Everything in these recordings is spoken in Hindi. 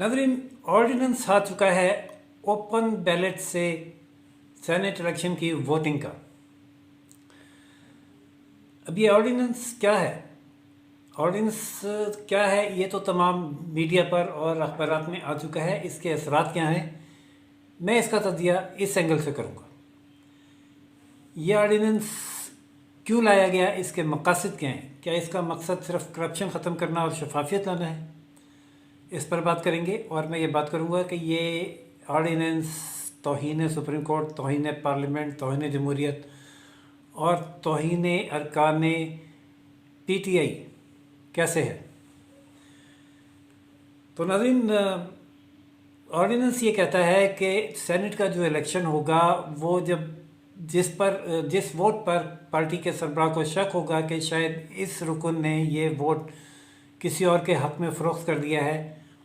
नाज़रीन, ऑर्डिनेंस आ चुका है ओपन बैलेट से सेनेट इलेक्शन की वोटिंग का। अब ये ऑर्डिनेंस क्या है? ऑर्डिनेंस क्या है ये तो तमाम मीडिया पर और अखबारात में आ चुका है। इसके असरात क्या हैं, मैं इसका तज्जिया इस एंगल से करूँगा। ये ऑर्डिनेंस क्यों लाया गया, इसके मकासद क्या हैं? क्या इसका मकसद सिर्फ करप्शन ख़त्म करना और शफाफियत लाना है? इस पर बात करेंगे। और मैं ये बात करूँगा कि ये ऑर्डिनेंस तौहीन सुप्रीम कोर्ट, तौहीन पार्लियामेंट, तौहीन जमहूरियत और तौहीन अरकान PTI कैसे है। तो नाज़रीन, ऑर्डिनेंस ये कहता है कि सेनेट का जो इलेक्शन होगा वो जब जिस वोट पर पार्टी के सरबराह को शक होगा कि शायद इस रुकन ने ये वोट किसी और के हक़ में फ़रोख्त कर दिया है,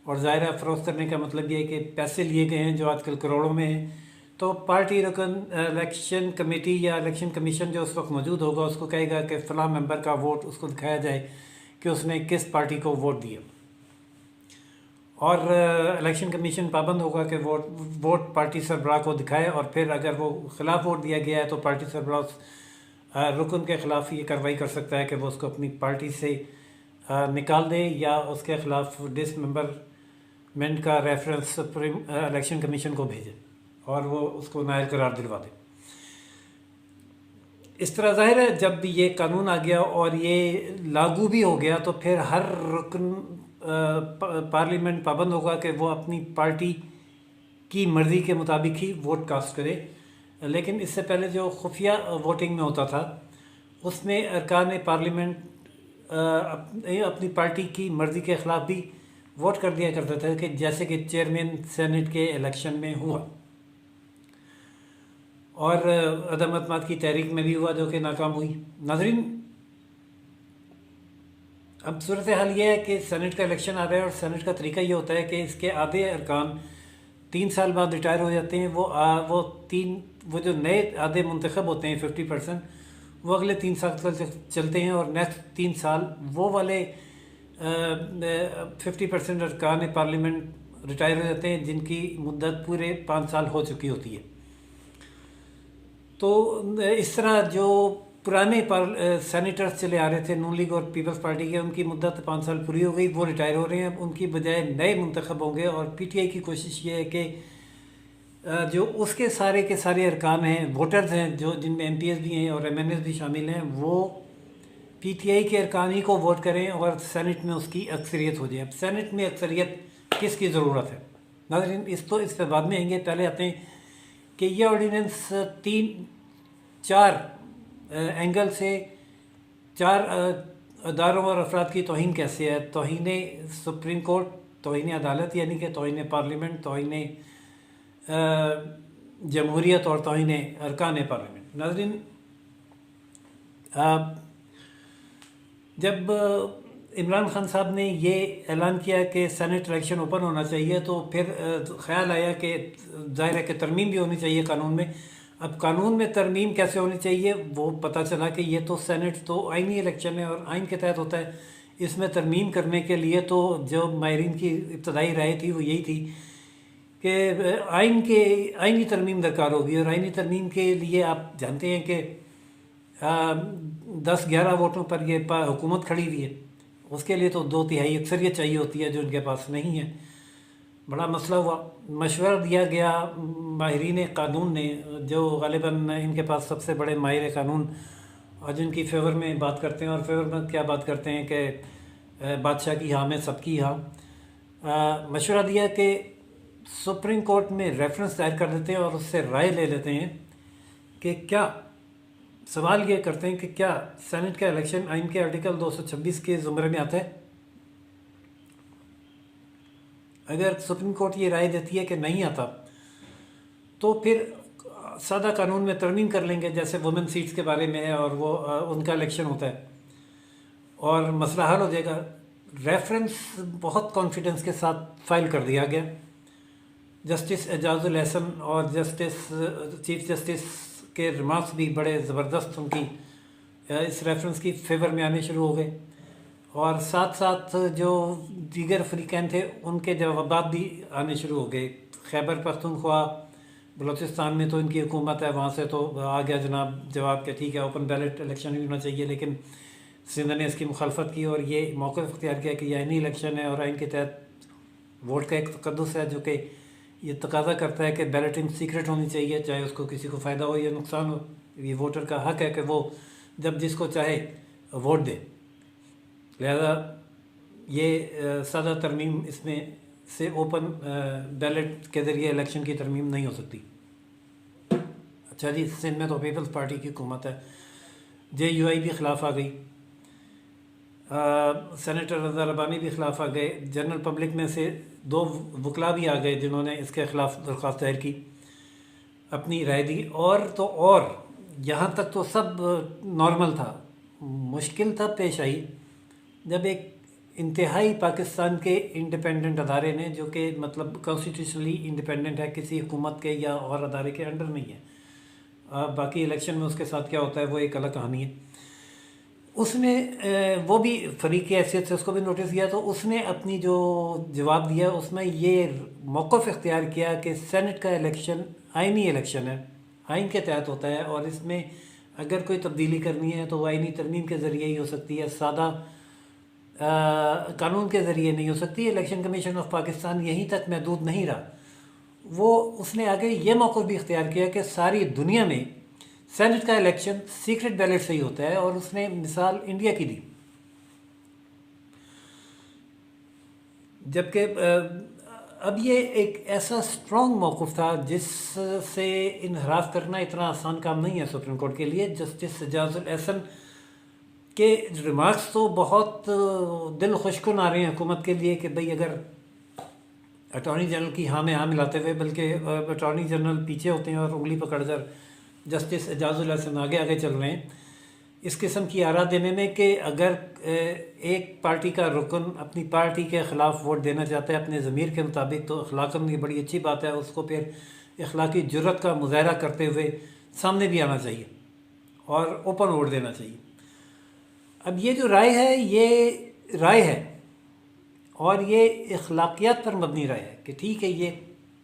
और ज़ाहिर है फ़रोख्त करने का मतलब ये है कि पैसे लिए गए हैं जो आजकल करोड़ों में हैं, तो पार्टी रुकन इलेक्शन कमेटी या इलेक्शन कमीशन जो उस वक्त मौजूद होगा उसको कहेगा कि फ़लाँ मेंबर का वोट उसको दिखाया जाए कि उसने किस पार्टी को वोट दिया। और इलेक्शन कमीशन पाबंद होगा कि वोट पार्टी सरबराह को दिखाए, और फिर अगर वो ख़िलाफ़ वोट दिया गया है तो पार्टी सरबराह रुकन के ख़िलाफ़ ये कार्रवाई कर सकता है कि वो उसको अपनी पार्टी से निकाल दे या उसके ख़िलाफ़ डिसमेंबरमेंट का रेफरेंस सुप्रीम इलेक्शन कमीशन को भेजे और वो उसको नायल करार दिलवा दे। इस तरह ज़ाहिर है जब ये कानून आ गया और ये लागू भी हो गया तो फिर हर रुकन पार्लियामेंट पाबंद होगा कि वो अपनी पार्टी की मर्ज़ी के मुताबिक ही वोट कास्ट करे। लेकिन इससे पहले जो खुफिया वोटिंग में होता था उसमें अरकान पार्लियामेंट अपनी पार्टी की मर्ज़ी के ख़िलाफ़ भी वोट कर दिया करते थे, कि जैसे कि चेयरमैन सेनेट के इलेक्शन में हुआ और अदम अतमाद की तहरीक में भी हुआ जो कि नाकाम हुई। नाज़रीन, अब सूरत हाल ये है कि सेनेट का इलेक्शन आ रहा है और सेनेट का तरीका ये होता है कि इसके आधे अरकान 3 साल बाद रिटायर हो जाते हैं। वो जो नए आधे मुंतखब होते हैं 50%, वो अगले 3 साल तक चलते हैं और नेक्स्ट 3 साल वो वाले 50% अरकान पार्लियामेंट रिटायर हो जाते हैं जिनकी मुद्दत पूरे 5 साल हो चुकी होती है। तो इस तरह जो पुराने सेनेटर्स चले आ रहे थे नून लीग और पीपल्स पार्टी के, उनकी मुद्दत 5 साल पूरी हो गई, वो रिटायर हो रहे हैं। अब उनकी बजाय नए मुंतखब होंगे और PTI की कोशिश ये है कि जो उसके सारे के सारे अरकान हैं, वोटर्स हैं, जो जिनमें MPs भी हैं और MNs भी शामिल हैं, वो PTI के अरकान ही को वोट करें और सेनेट में उसकी अक्सरियत हो जाए। अब सेनेट में अक्सरियत किसकी ज़रूरत है नाज़रीन, इस पर बाद में आएंगे। पहले आते हैं कि ये ऑर्डिनेंस 3-4 एंगल से 4 अदारों और अफराद की तौहीन कैसे है। तौहीन सुप्रीम कोर्ट, तौहीन अदालत यानी कि तौहीन पार्लियामेंट, तौहीन जमहूरियत और तौहीन अरकान पार्लियामेंट। नाज़रीन, जब इमरान खान साहब ने ये ऐलान किया कि सेनेट इलेक्शन ओपन होना चाहिए तो फिर ख्याल आया कि ज़ाहिर है कि तरमीम भी होनी चाहिए कानून में। अब कानून में तरमीम कैसे होनी चाहिए वो पता चला कि ये तो सेनेट तो आइनी इलेक्शन है और आइन के तहत होता है। इसमें तरमीम करने के लिए तो जो माहिरीन की इब्तदाई राय थी वो यही थी कि आइनी तरमीम दरकार होगी, और आइनी तरमीम के लिए आप जानते हैं कि 10-11 वोटों पर ये हुकूमत खड़ी हुई है। उसके लिए तो 2/3 अक्सरियत चाहिए होती है जो इनके पास नहीं है। बड़ा मसला हुआ, मशवरा दिया गया माहिरीन कानून ने, जो ग़ालिबन इनके पास सबसे बड़े माहिर कानून और जिनकी फेवर में बात करते हैं। और फेवर में क्या बात करते हैं कि बादशाह की हाँ में सबकी हाँ। मशवरा दिया कि सुप्रीम कोर्ट में रेफरेंस दायर कर देते हैं और उससे राय ले लेते हैं कि क्या, सवाल ये करते हैं कि क्या सेनेट का इलेक्शन आइन के आर्टिकल 226 के ज़ुमरे में आता है। अगर सुप्रीम कोर्ट ये राय देती है कि नहीं आता तो फिर सादा कानून में तरमीम कर लेंगे जैसे वुमेन सीट्स के बारे में है, और वो उनका इलेक्शन होता है और मसला हल हो जाएगा। रेफरेंस बहुत कॉन्फिडेंस के साथ फाइल कर दिया गया। जस्टिस एजाजुल एहसन और चीफ जस्टिस के रिमार्क्स भी बड़े ज़बरदस्त उनकी इस रेफरेंस की फेवर में आने शुरू हो गए। और साथ साथ जो दीगर फ़रीक़ैन थे उनके जवाबात भी आने शुरू हो गए। खैबर पख्तूनख्वा बलूचिस्तान में तो इनकी हुकूमत है, वहाँ से तो आ गया जनाब जवाब कि ठीक है ओपन बैलेट इलेक्शन भी होना चाहिए, लेकिन सिंध ने इसकी मुखालफत की और ये मौक़िफ़ इख्तियार किया कि यह आइनी इलेक्शन है और आइन के तहत वोट का एक तकद्दुस है जो कि ये तकाजा करता है कि बैलेटिंग सीक्रेट होनी चाहिए, चाहे उसको किसी को फ़ायदा हो या नुकसान हो। ये वोटर का हक है कि वो जब जिसको चाहे वोट दे। लिहाजा ये सादा तरमीम इसमें से ओपन बैलेट के ज़रिए इलेक्शन की तरमीम नहीं हो सकती। अच्छा जी, सिंध में तो पीपल्स पार्टी की हुकूमत है, JUI भी ख़िलाफ़ आ गई, सेनेटर रज़ा रबानी भी ख़िलाफ़ आ गए, जनरल पब्लिक में से 2 वकला भी आ गए जिन्होंने इसके ख़िलाफ़ दरख्वास्त दायर की, अपनी राय दी। और तो और यहाँ तक तो सब नॉर्मल था। मुश्किल तब पेश आई जब एक इंतहाई पाकिस्तान के इंडिपेंडेंट अदारे ने, जो कि मतलब कॉन्स्टिट्यूशनली इंडिपेंडेंट है, किसी हुकूमत के या और अदारे के अंडर नहीं है, बाकी इलेक्शन में उसके साथ क्या होता है वो एक अलग कहानी है, उसने वो भी फ़रीक़ की हैसियत से उसको भी नोटिस किया। तो उसने अपनी जो जवाब दिया उसमें ये मौक़िफ़ इख्तियार किया कि सेनेट का इलेक्शन आइनी इलेक्शन है, आइन के तहत होता है और इसमें अगर कोई तब्दीली करनी है तो वो आइनी तरमीम के ज़रिए ही हो सकती है, सादा कानून के ज़रिए नहीं हो सकती। इलेक्शन कमीशन ऑफ पाकिस्तान यहीं तक महदूद नहीं रहा, वो उसने आगे ये मौक़िफ़ भी इख्तियार किया कि सारी दुनिया में सेनेट का इलेक्शन सीक्रेट बैलेट से ही होता है, और उसने मिसाल इंडिया की दी। जबकि अब ये एक ऐसा स्ट्रॉन्ग मौक़िफ़ था जिससे इनहराफ करना इतना आसान काम नहीं है सुप्रीम कोर्ट के लिए। जस्टिस सजाजुल एहसन के रिमार्क्स तो बहुत दिल खुशकुन आ रहे हैं हुकूमत के लिए कि भाई अगर अटॉर्नी जनरल की हाँ में हाँ मिलाते हुए, बल्कि अटॉर्नी जनरल पीछे होते हैं और उंगली पकड़कर जस्टिस एजाजुल हसन आगे आगे चल रहे हैं इस किस्म की आरा देने में कि अगर एक पार्टी का रुकन अपनी पार्टी के ख़िलाफ़ वोट देना चाहता है अपने ज़मीर के मुताबिक, तो अखलाकन ये बड़ी अच्छी बात है, उसको फिर अखलाकी जुर्रत का मुज़ाहरा करते हुए सामने भी आना चाहिए और ओपन वोट देना चाहिए। अब ये जो राय है ये राय है और ये अखलाकियात पर मबनी राय है कि ठीक है ये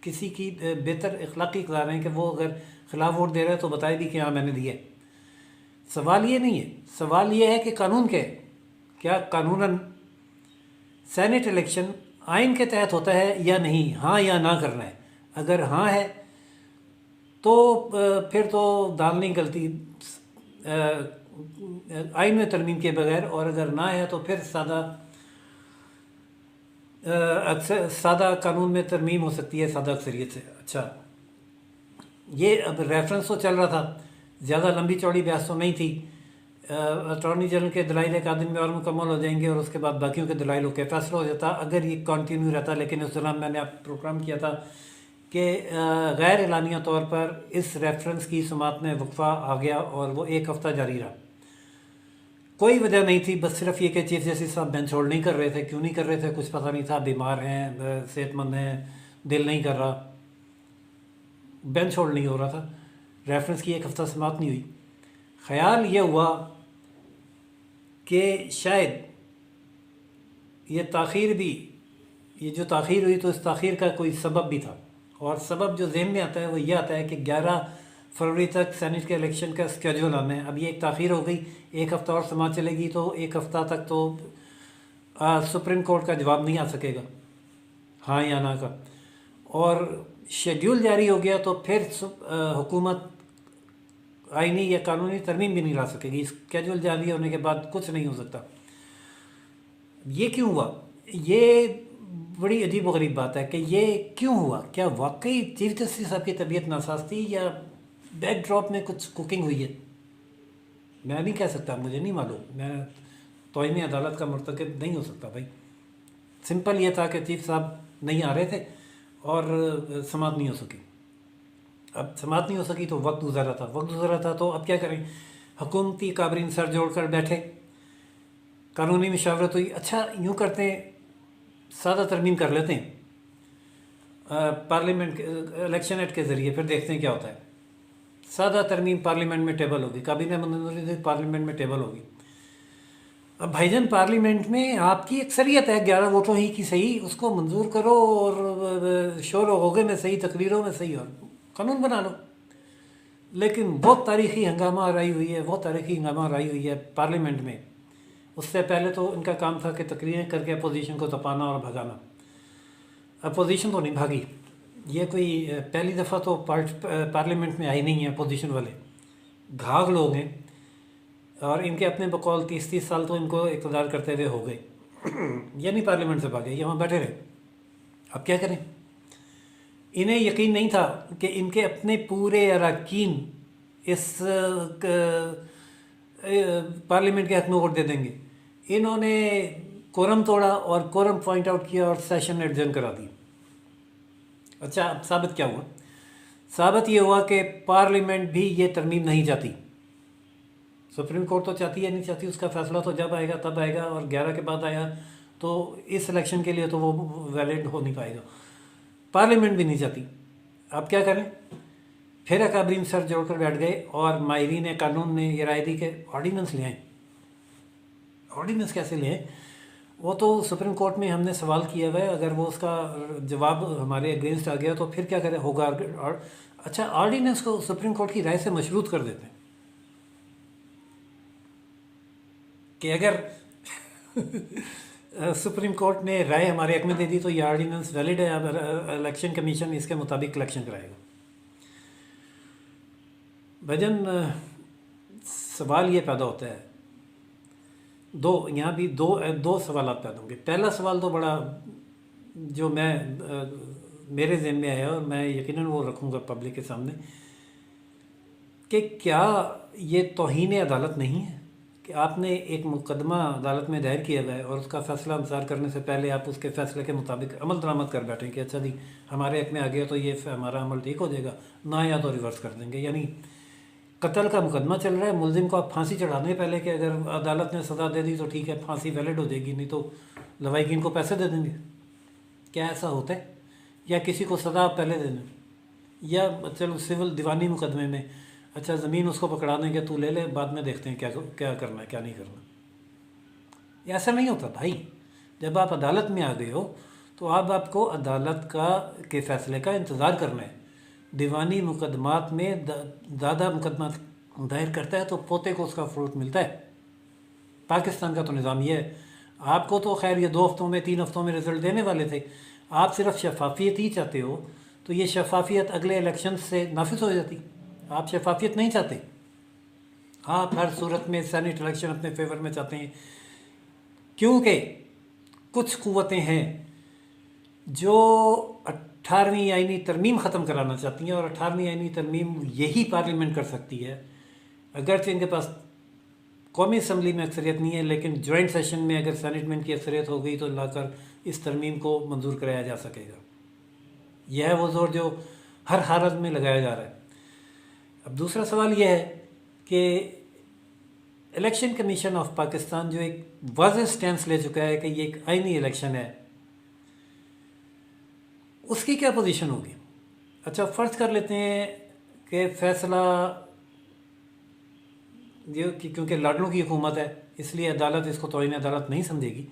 किसी की बेहतर अखलाकी इक़्तिदार हैं कि वो अगर ख़िलाफ़ वोट दे रहे हैं तो बताए भी कि हाँ मैंने दिया। सवाल ये नहीं है, सवाल ये है कि कानून क्या कानूनन सेनेट इलेक्शन आइन के तहत होता है या नहीं, हाँ या ना करना है। अगर हाँ है तो फिर तो दाल नहीं गलती आइन में तरमीम के बगैर, और अगर ना है तो फिर अक्सर सादा कानून में तरमीम हो सकती है सादा अक्सरियत से। अच्छा, ये अब रेफरेंस तो चल रहा था, ज़्यादा लंबी चौड़ी बहस तो नहीं थी। अटॉर्नी जनरल के दलाइल एक आध दिन में और मुकम्मल हो जाएंगे और उसके बाद बाकियों के दलाइल के फैसला हो जाता अगर ये कंटिन्यू रहता। लेकिन उस दौरान मैंने आप प्रोग्राम किया था कि गैर एलानिया तौर पर इस रेफरेंस की समात में वक्फा आ गया और वो 1 हफ़्ता जारी रहा। कोई वजह नहीं थी, बस सिर्फ ये कि चीफ जस्टिस साहब बेंच होल्ड नहीं कर रहे थे। क्यों नहीं कर रहे थे कुछ पता नहीं था, बीमार हैं, सेहतमंद हैं, दिल नहीं कर रहा, बेंच होल्ड नहीं हो रहा था। रेफरेंस की 1 हफ़्ता समाप्त नहीं हुई। ख्याल ये हुआ कि शायद ये ताख़ीर भी, ये जो ताख़ीर हुई तो इस ताख़ीर का कोई सबब भी था, और सबब जो जहन में आता है वो ये आता है कि 11 फरवरी तक सेनेट के इलेक्शन का स्केड्यूल आना है। अब ये एक ताख़ीर हो गई, 1 हफ़्ता और समाज चलेगी तो 1 हफ़्ता तक तो सुप्रीम कोर्ट का जवाब नहीं आ सकेगा हाँ या ना का, और शेड्यूल जारी हो गया तो फिर हुकूमत आइनी या कानूनी तरमीम भी नहीं ला सकेगी। स्केड्यूल जारी होने के बाद कुछ नहीं हो सकता। ये क्यों हुआ? ये बड़ी अजीब व गरीब बात है कि ये क्यों हुआ। क्या वाकई चीफ जस्टिस साहब की तबीयत नासाज थी या बैक ड्रॉप में कुछ कुकिंग हुई है? मैं नहीं कह सकता, मुझे नहीं मालूम, मैं तौहीन अदालत का मुर्तकिब नहीं हो सकता भाई। सिंपल ये था कि चीफ साहब नहीं आ रहे थे और समात नहीं हो सकी। अब समात नहीं हो सकी तो वक्त गुजरा था तो अब क्या करें? हुकूमती काबरीन सर जोड़कर बैठे, कानूनी मशावरत हुई। अच्छा यूँ करते हैं, सादा तरमीम कर लेते हैं पार्लियामेंट इलेक्शन एक्ट के ज़रिए, फिर देखते हैं क्या होता है। सादा तरमीम पार्लियामेंट में टेबल होगी, काबीना मंजूरी पार्लियामेंट में टेबल होगी। अब भाईजान पार्लियामेंट में आपकी अक्सरियत है, 11 वोटों ही की सही, उसको मंजूर करो और शोर होगे में सही, तकरीरों में सही, और कानून बना लो। लेकिन बहुत तारीखी हंगामा राई हुई है, बहुत तारीखी हंगामा राई हुई है पार्लियामेंट में। उससे पहले तो इनका काम था कि तकरीरें करके अपोजिशन को तपाना और भगाना। अपोजिशन तो नहीं भागी, ये कोई पहली दफ़ा तो पार्लियामेंट में आई नहीं है अपोजिशन वाले, घाघ लोग हैं। और इनके अपने बकौल 30-30 साल तो इनको इक़्तिदार करते हुए हो गए। ये नहीं पार्लियामेंट से भागे, यहाँ बैठे रहे। अब क्या करें? इन्हें यकीन नहीं था कि इनके अपने पूरे अरकान इस पार्लियामेंट के हक में वोट दे देंगे। इन्होंने कोरम तोड़ा और कोरम पॉइंट आउट किया और सेशन एडजर्न करा दी। अच्छा, अब साबित क्या हुआ? साबित ये हुआ कि पार्लियामेंट भी ये तरमीम नहीं चाहती। सुप्रीम कोर्ट तो चाहती है नहीं चाहती, उसका फैसला तो जब आएगा तब आएगा, और 11 के बाद आया तो इस इलेक्शन के लिए तो वो वैलिड हो नहीं पाएगा। पार्लियामेंट भी नहीं चाहती। अब क्या करें? फिर अकाबरीन सर जोड़कर बैठ गए और माहिरीन कानून ने ये राय दी कि ऑर्डीनेंस ले आएँ। ऑर्डीनेंस कैसे ले आएँ? वो तो सुप्रीम कोर्ट में हमने सवाल किया हुआ है, अगर वो उसका जवाब हमारे अगेंस्ट आ गया तो फिर क्या करें होगा। और अच्छा, ऑर्डीनेंस को सुप्रीम कोर्ट की राय से मशरूत कर देते हैं कि अगर सुप्रीम कोर्ट ने राय हमारे हक में दे दी तो ये ऑर्डीनेंस वैलिड है, अब इलेक्शन कमीशन इसके मुताबिक इलेक्शन कराएगा। भजन सवाल ये पैदा होता है, यहाँ भी दो सवाल पैदा होंगे। पहला सवाल तो बड़ा जो मेरे ज़हन में आया और मैं यकीनन वो रखूँगा पब्लिक के सामने, कि क्या ये तौहीन अदालत नहीं है कि आपने एक मुकदमा अदालत में दायर किया हुआ है और उसका फ़ैसला इंतज़ार करने से पहले आप उसके फ़ैसले के मुताबिक अमल दरामद कर बैठें कि अच्छा जी हमारे हक में आ गया तो ये हमारा अमल ठीक हो जाएगा, ना या तो रिवर्स कर देंगे। यानी कत्ल का मुकदमा चल रहा है, मुलजिम को आप फांसी चढ़ाने पहले कि अगर अदालत ने सज़ा दे दी तो ठीक है, फांसी वैलिड हो जाएगी, नहीं तो लवाहिकीन को पैसे दे देंगे। क्या ऐसा होता है? या किसी को सज़ा आप पहले दे दें, या चलो सिविल दीवानी मुकदमे में अच्छा ज़मीन उसको पकड़ा देंगे, तू ले ले, बाद में देखते हैं क्या क्या करना है क्या नहीं करना। ऐसा नहीं होता भाई। जब आप अदालत में आ गए हो तो अब आपको अदालत के फ़ैसले का इंतज़ार करना है। दीवानी मुकदमात में दादा मुकदमा दायर करता है तो पोते को उसका फ्रूट मिलता है। पाकिस्तान का तो निज़ाम ये है। आपको तो खैर ये 2 हफ्तों में 3 हफ्तों में रिज़ल्ट देने वाले थे, आप सिर्फ शफाफियत ही चाहते हो, तो ये शफाफियत अगले इलेक्शन से नाफिज हो जाती। आप शफाफियत नहीं चाहते, आप हर सूरत में सेनेट इलेक्शन अपने फेवर में चाहते हैं, क्योंकि कुछ कुव्वतें हैं जो 18वीं आईनी तरमीम ख़त्म कराना चाहती हैं, और 18वीं आईनी तरमीम यही पार्लियामेंट कर सकती है। अगरचे इनके पास कौमी असम्बली में अक्सरियत नहीं है, लेकिन जॉइंट सेशन में अगर सेनेट में इनकी अक्सरियत हो गई तो लाकर इस तरमीम को मंजूर कराया जा सकेगा। यह है वो ज़ोर जो हर हालत में लगाया जा रहा है। अब दूसरा सवाल यह है कि इलेक्शन कमीशन ऑफ पाकिस्तान जो एक वाज़ेह स्टैंस ले चुका है कि ये एक आईनी इलेक्शन है, उसकी क्या पोजीशन होगी? अच्छा, फ़र्ज़ कर लेते हैं कि फ़ैसला जो क्योंकि लाडलों की हुकूमत है इसलिए अदालत इसको तौहीन अदालत नहीं समझेगी,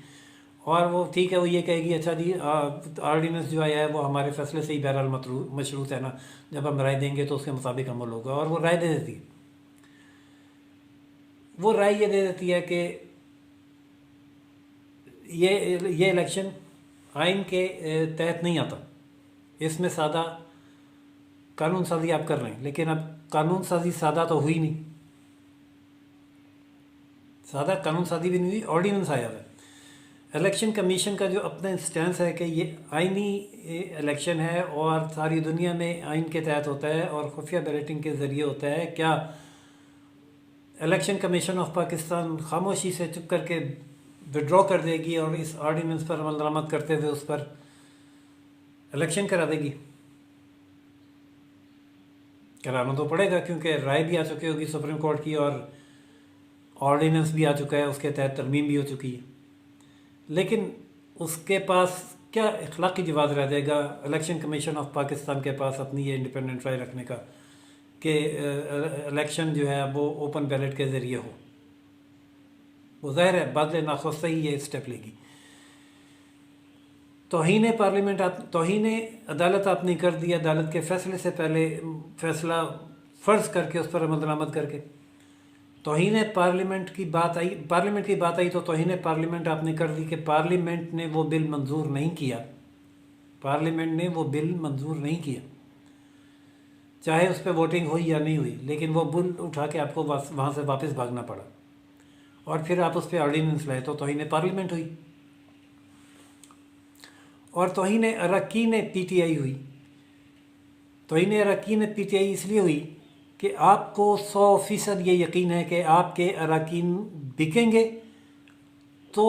और वो ठीक है, वो ये कहेगी अच्छा जी ऑर्डीनेंस जो आया है वो हमारे फ़ैसले से ही बहरहाल मशरूत है ना, जब हम राय देंगे तो उसके मुताबिक अमल होगा। और वो राय दे देती है। वो राय ये दे देती है कि ये इलेक्शन आइन के तहत नहीं आता, इसमें सादा कानून साजी आप कर रहे हैं। लेकिन अब कानून साजी सादा तो हुई नहीं, सादा कानून साजी भी नहीं हुई, ऑर्डीनेंस आया है। इलेक्शन कमीशन का जो अपना स्टैंस है कि ये आइनी इलेक्शन है और सारी दुनिया में आइन के तहत होता है और खुफिया बैलेटिंग के ज़रिए होता है, क्या इलेक्शन कमीशन ऑफ पाकिस्तान खामोशी से चुप करके विड्रॉ कर देगी और इस ऑर्डीनेंस पर अमल दरामद करते हुए उस पर इलेक्शन करा देगी? कराना तो पड़ेगा, क्योंकि राय भी आ चुकी होगी सुप्रीम कोर्ट की और ऑर्डीनेंस भी आ चुका है, उसके तहत तरमीम भी हो चुकी है। लेकिन उसके पास क्या इखलाकी जवाब रह जाएगा इलेक्शन कमीशन ऑफ पाकिस्तान के पास अपनी ये इंडिपेंडेंट राय रखने का कि इलेक्शन जो है वो ओपन बैलेट के ज़रिए हो? वो ज़ाहिर है बादल नाखुस्ता ही ये स्टेप लेगी। तौहीन पार्लियामेंट तौहीन अदालत आपने कर दिया, अदालत के फ़ैसले से पहले फ़ैसला फ़र्ज़ करके उस पर अमल दरामद करके। तौहीन पार्लियामेंट की बात आई तो तौहीन पार्लियामेंट आपने कर दी कि पार्लियामेंट ने वो बिल मंजूर नहीं किया, पार्लियामेंट ने वो बिल मंजूर नहीं किया, चाहे उस पर वोटिंग हुई या नहीं हुई, लेकिन वो बिल उठा के आपको वहाँ से वापस भागना पड़ा और फिर आप उस पर ऑर्डीनेंस लाए तो तौहीन पार्लियामेंट हुई। और तौहीन अरकान PTI हुई। तौहीन अरकान PTI इसलिए हुई कि आपको 100% ये यकीन है कि आपके अरकान बिकेंगे तो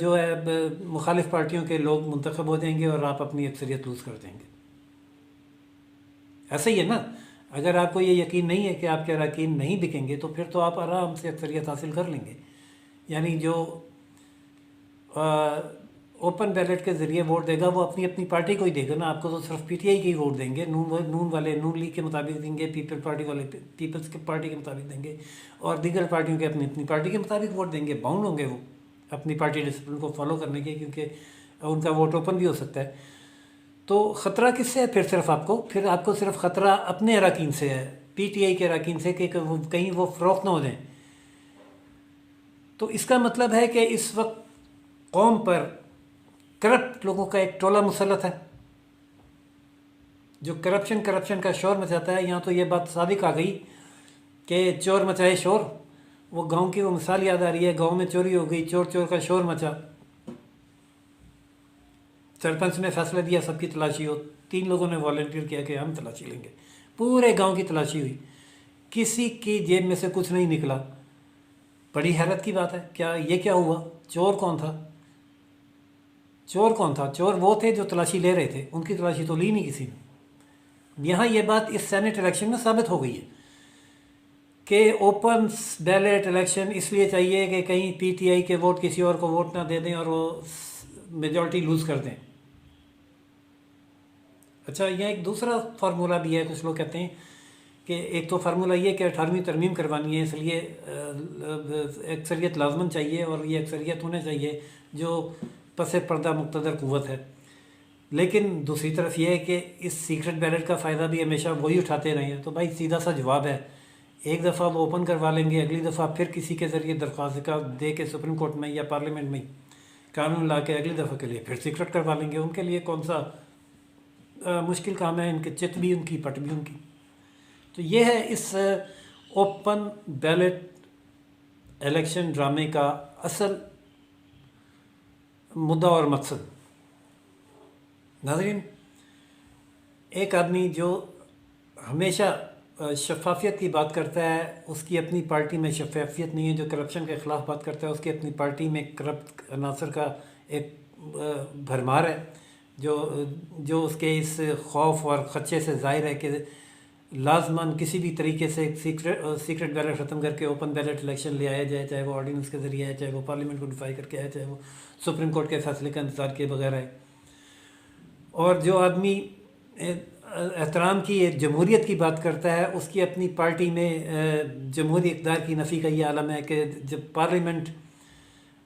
जो है मुखालिफ पार्टियों के लोग मुंतखब हो जाएंगे और आप अपनी अक्सरियत लूज़ कर देंगे। ऐसा ही है ना, अगर आपको ये यकीन नहीं है कि आपके अरकान नहीं बिकेंगे तो फिर तो आप आराम से अक्सरियत हासिल कर लेंगे। यानी जो ओपन बैलेट के ज़रिए वोट देगा वो अपनी अपनी पार्टी को ही देगा ना, आपको तो सिर्फ PTI के ही वोट देंगे। नून वाले नून लीग के मुताबिक देंगे, पीपल पार्टी वाले पीपल्स के पार्टी के मुताबिक देंगे और दीगर पार्टियों के अपनी अपनी पार्टी के मुताबिक वोट देंगे। बाउंड होंगे वो अपनी पार्टी डिसिप्लिन को फॉलो करने के, क्योंकि उनका वोट ओपन भी हो सकता है। तो ख़तरा किससे है फिर फिर आपको सिर्फ ख़तरा अपने अरकान से है, PTI के अरकान से कि कहीं वो फ़रोख्त ना हो जाए। तो इसका मतलब है कि इस वक्त कौम पर करप्ट लोगों का एक टोला मुसल्लत है जो करप्शन का शोर मचाता है। यहाँ तो ये बात साबिक आ गई कि चोर मचाए शोर। वो गांव की वो मिसाल याद आ रही है, गांव में चोरी हो गई, चोर का शोर मचा, सरपंच ने फैसला दिया सबकी तलाशी हो, 3 लोगों ने वॉलंटियर किया कि हम तलाशी लेंगे, पूरे गांव की तलाशी हुई, किसी की जेब में से कुछ नहीं निकला। बड़ी हैरत की बात है, क्या हुआ? चोर कौन था? चोर वो थे जो तलाशी ले रहे थे, उनकी तलाशी तो ली नहीं किसी ने। यहाँ ये बात इस सेनेट इलेक्शन में साबित हो गई है कि ओपन बैलेट इलेक्शन इसलिए चाहिए कि कहीं PTI के वोट किसी और को वोट ना दे दें और वो मेजॉरिटी लूज़ कर दें। अच्छा, यह एक दूसरा फार्मूला भी है। कुछ लोग कहते हैं कि एक तो फार्मूला ये कि 18वीं तरमीम करवानी है, इसलिए अक्सरियत लाजमन चाहिए और ये अक्सरियत होने चाहिए जो पसे पर्दा मुक़्तदर क़ुव्वत है। लेकिन दूसरी तरफ यह है कि इस सीक्रेट बैलेट का फ़ायदा भी हमेशा वही उठाते रहे हैं। तो भाई सीधा सा जवाब है, एक दफ़ा वो ओपन करवा लेंगे, अगली दफ़ा फिर किसी के ज़रिए दरख्वास्त का दे के सुप्रीम कोर्ट में या पार्लियामेंट में कानून ला के अगली दफ़ा के लिए फिर सीक्रेट करवा लेंगे। उनके लिए कौन सा मुश्किल काम है, इनके चित भी उनकी, पट भी उनकी। तो ये है इस ओपन बैलेट इलेक्शन ड्रामे का असल मुद्दा और मकसद। नाज़रीन, एक आदमी जो हमेशा शफाफियत की बात करता है, उसकी अपनी पार्टी में शफाफियत नहीं है। जो करप्शन के ख़िलाफ़ बात करता है, उसकी अपनी पार्टी में करप्ट अनासर का एक भरमार है, जो उसके इस खौफ और ख़दशे से ज़ाहिर है कि लाजमन किसी भी तरीके से सीक्रेट बैलेट ख़त्म करके ओपन बैलेट इलेक्शन ले आया जाए, चाहे वो ऑर्डिनेंस के ज़रिए आए, चाहे वो पार्लियामेंट को डिफाई करके आए, चाहे वो सुप्रीम कोर्ट के फैसले का इंतज़ार किए बगैर आए। और जो आदमी एहतराम की, एक जमहूरियत की बात करता है, उसकी अपनी पार्टी में जमहूरी इक़्तिदार की नफ़ी का ये आलम है कि जब पार्लियामेंट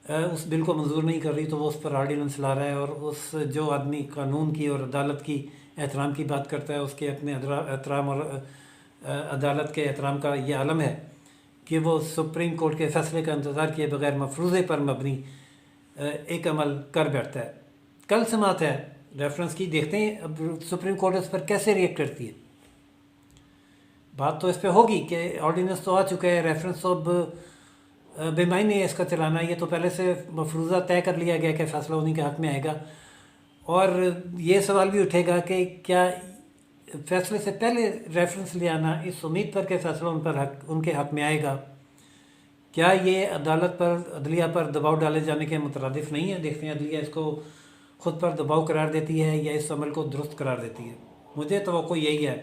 उस बिल को मंजूर नहीं कर रही तो वो उस पर ऑर्डिनेंस ला रहा है। और उस जो आदमी कानून की और अदालत की एहतराम की बात करता है, उसके अपने एहतराम और अदालत के एहतराम का ये आलम है कि वो सुप्रीम कोर्ट के फैसले का इंतज़ार किए बगैर मफरूज़े पर मबनी एक अमल कर बैठता है। कल समात है रेफरेंस की, देखते हैं अब सुप्रीम कोर्ट इस पर कैसे रिएक्ट करती है। बात तो इस पर होगी कि ऑर्डिनेंस तो आ चुका है, रेफरेंस तो अब बेमानी है इसका चलाना। ये तो पहले से मफरूज़ा तय कर लिया गया कि फ़ैसला उन्हीं के हक़ में आएगा। और ये सवाल भी उठेगा कि क्या फ़ैसले से पहले रेफरेंस ले आना इस उम्मीद पर कि फ़ैसला उनके हक़ में आएगा, क्या ये अदालत पर, अदलिया पर दबाव डाले जाने के मुतरादिफ नहीं है? देखते हैं अदलिया इसको ख़ुद पर दबाव करार देती है या इस अमल को दुरुस्त करार देती है। मुझे तवक्को यही है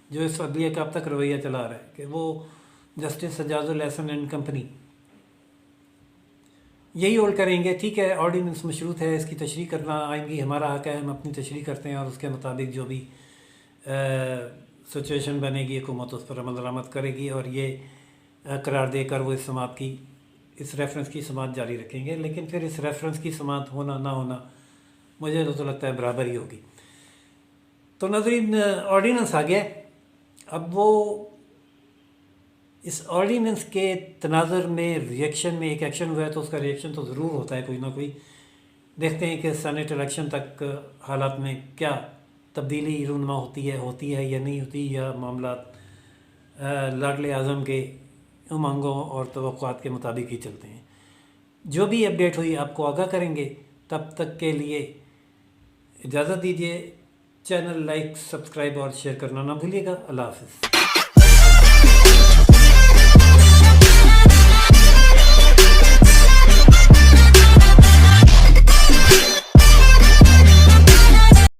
जो इस अदलिया का अब तक रवैया चला रहा है कि वो जस्टिस सजाजुल एहसन एंड कंपनी यही होल्ड करेंगे। ठीक है, ऑर्डिनेंस मशरूत है, इसकी तशरीह करना आएंगी, हमारा हक़ है, हम अपनी तशरीह करते हैं और उसके मुताबिक जो भी सिचुएशन बनेगी हुकूमत उस पर अमल दरामद करेगी और ये करार देकर वो इस समात की इस रेफरेंस की समात जारी रखेंगे, लेकिन फिर इस रेफरेंस की समात होना ना होना मुझे तो लगता है बराबर ही होगी। तो नाज़रीन, ऑर्डीनेंस आ गया। अब वो इस ऑर्डीनेंस के तनाज़ुर में रिएक्शन में एक एक्शन हुआ है तो उसका रिएक्शन तो ज़रूर होता है कोई ना कोई। देखते हैं कि सेनेट इलेक्शन तक हालात में क्या तब्दीली रूनुमा होती है या नहीं होती, या मामला लाडले आज़म के उमंगों और तवक्कुआत के मुताबिक ही चलते हैं। जो भी अपडेट हुई आपको आगाह करेंगे। तब तक के लिए इजाज़त दीजिए। चैनल लाइक, सब्सक्राइब और शेयर करना ना भूलिएगा। अल्लाह हाफ़िज़।